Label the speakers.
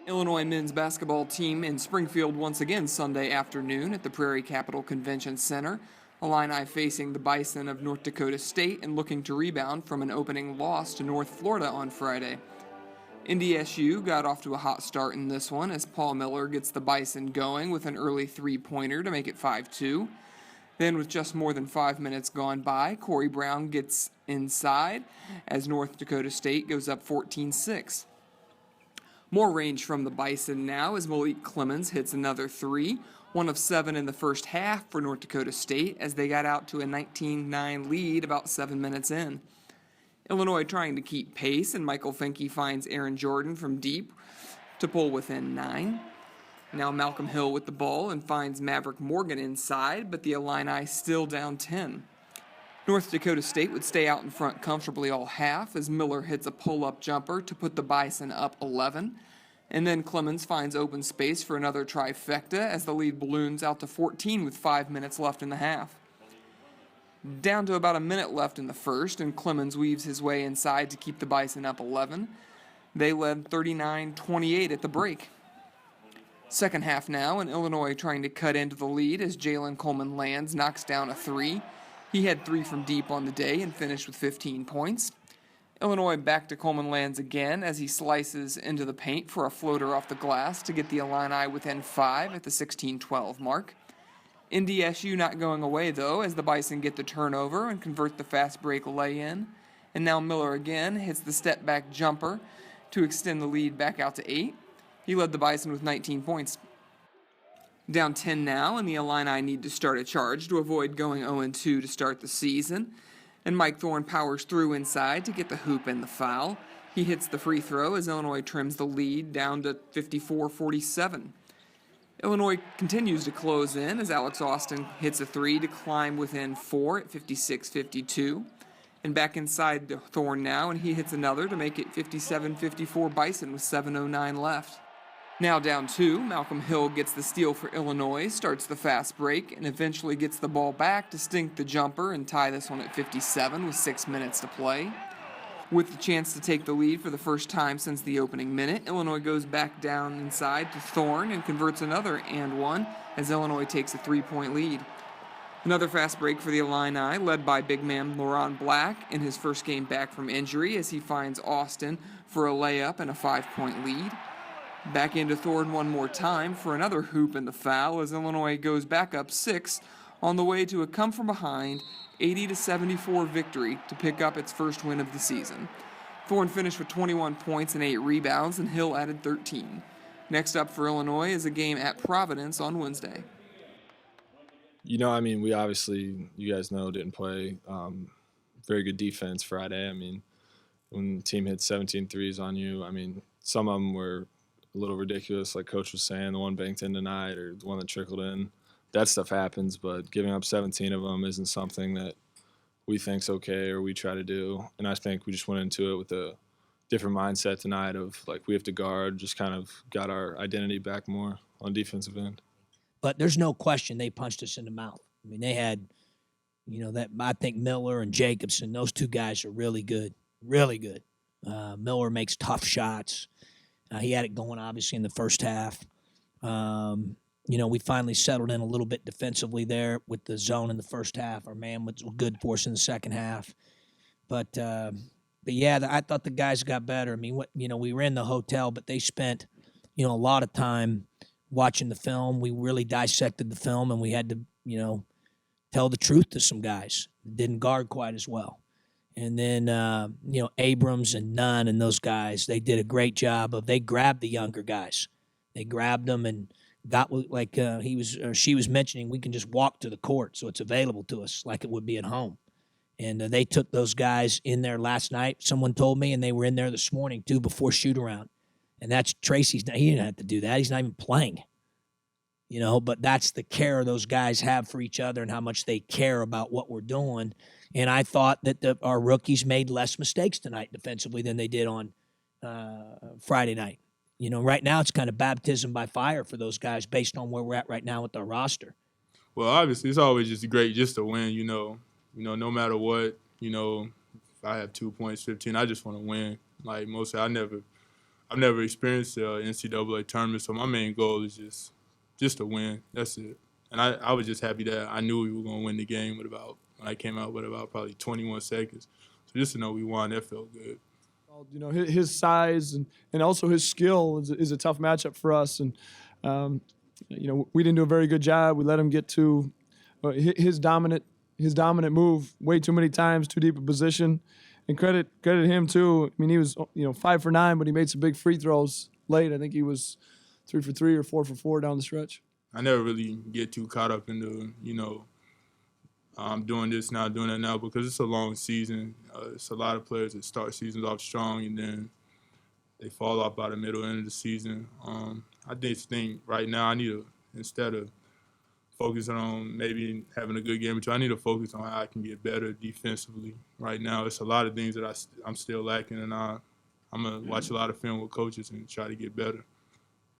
Speaker 1: Illinois men's basketball team in Springfield once again Sunday afternoon at the Prairie Capital Convention Center. Illini facing the Bison of North Dakota State and looking to rebound from an opening loss to North Florida on Friday. NDSU got off to a hot start in this one as Paul Miller gets the Bison going with an early three-pointer to make it 5-2. Then, with just more than 5 minutes gone by, Corey Brown gets inside as North Dakota State goes up 14-6. More range from the Bison now as Malik Clemens hits another three, one of 7 in the first half for North Dakota State as they got out to a 19-9 lead about 7 minutes in. Illinois trying to keep pace, and Michael Finke finds Aaron Jordan from deep to pull within 9. Now Malcolm Hill with the ball and finds Maverick Morgan inside, but the Illini still down 10. North Dakota State would stay out in front comfortably all half as Miller hits a pull-up jumper to put the Bison up 11. And then Clemens finds open space for another trifecta as the lead balloons out to 14 with 5 minutes left in the half. Down to about a minute left in the first, and Clemens weaves his way inside to keep the Bison up 11. They led 39-28 at the break. Second half now, and Illinois trying to cut into the lead as Jalen Coleman-Lands knocks down a three. He had 3 from deep on the day and finished with 15 points. Illinois back to Coleman-Lands again as he slices into the paint for a floater off the glass to get the Illini within 5 at the 16-12 mark. NDSU not going away, though, as the Bison get the turnover and convert the fast break lay-in. And now Miller again hits the step-back jumper to extend the lead back out to 8. He led the Bison with 19 points. Down 10 now, and the Illini need to start a charge to avoid going 0-2 to start the season. And Mike Thorne powers through inside to get the hoop and the foul. He hits the free throw as Illinois trims the lead down to 54-47. Illinois continues to close in as Alex Austin hits a three to climb within 4 at 56-52. And back inside to Thorne now, and he hits another to make it 57-54 Bison with 7:09 left. Now down 2, Malcolm Hill gets the steal for Illinois, starts the fast break, and eventually gets the ball back to stink the jumper and tie this one at 57 with 6 minutes to play. With the chance to take the lead for the first time since the opening minute, Illinois goes back down inside to Thorne and converts another and one as Illinois takes a 3-point lead. Another fast break for the Illini, led by big man Laron Black in his first game back from injury as he finds Austin for a layup and a 5-point lead. Back into Thorne one more time for another hoop and the foul as Illinois goes back up 6 on the way to a come-from-behind 80-74 victory to pick up its first win of the season. Thorne finished with 21 points and 8 rebounds, and Hill added 13. Next up for Illinois is a game at Providence on Wednesday.
Speaker 2: We obviously, you guys know, didn't play very good defense Friday. When the team hit 17 threes on you, some of them were a little ridiculous, like Coach was saying, the one banked in tonight or the one that trickled in. That stuff happens, but giving up 17 of them isn't something that we think's okay or we try to do. And I think we just went into it with a different mindset tonight of, we have to guard, just kind of got our identity back more on defensive end.
Speaker 3: But there's no question they punched us in the mouth. They had, I think Miller and Jacobson, those two guys are really good, really good. Miller makes tough shots. He had it going, obviously, in the first half. We finally settled in a little bit defensively there with the zone in the first half. Our man was good for us in the second half. But yeah, I thought the guys got better. We were in the hotel, but they spent, a lot of time watching the film. We really dissected the film, and we had to, tell the truth to some guys that didn't guard quite as well. And then, Abrams and Nunn and those guys, they did a great job they grabbed the younger guys. They grabbed them and got, she was mentioning, we can just walk to the court, so it's available to us like it would be at home. And they took those guys in there last night, someone told me, and they were in there this morning, too, before shoot-around. And that's Tracy's, he didn't have to do that. He's not even playing. But that's the care those guys have for each other and how much they care about what we're doing. And I thought that our rookies made less mistakes tonight defensively than they did on Friday night. Right now it's kind of baptism by fire for those guys based on where we're at right now with our roster.
Speaker 4: Well, obviously it's always just great just to win, no matter what, if I have 2 points, 15, I just want to win. Mostly I I've never experienced the NCAA tournament, so my main goal is just to win. That's it. And I was just happy that I knew we were going to win the game when I came out with about probably 21 seconds. So just to know we won, that felt good.
Speaker 5: You know, his size and also his skill is a tough matchup for us. And, you know, we didn't do a very good job. We let him get to his dominant move way too many times, too deep a position. And credit him, too. I mean, he was, you know, 5 for 9, but he made some big free throws late. I think he was 3 for 3 or 4 for 4 down the stretch.
Speaker 4: I never really get too caught up in the, you know, I'm doing this now, doing that now, because it's a long season. It's a lot of players that start seasons off strong and then they fall off by the middle end of the season. I just think right now I need to, instead of focusing on maybe having a good game or two, I need to focus on how I can get better defensively. Right now, it's a lot of things that I'm still lacking, and I'm going to watch a lot of film with coaches and try to get better.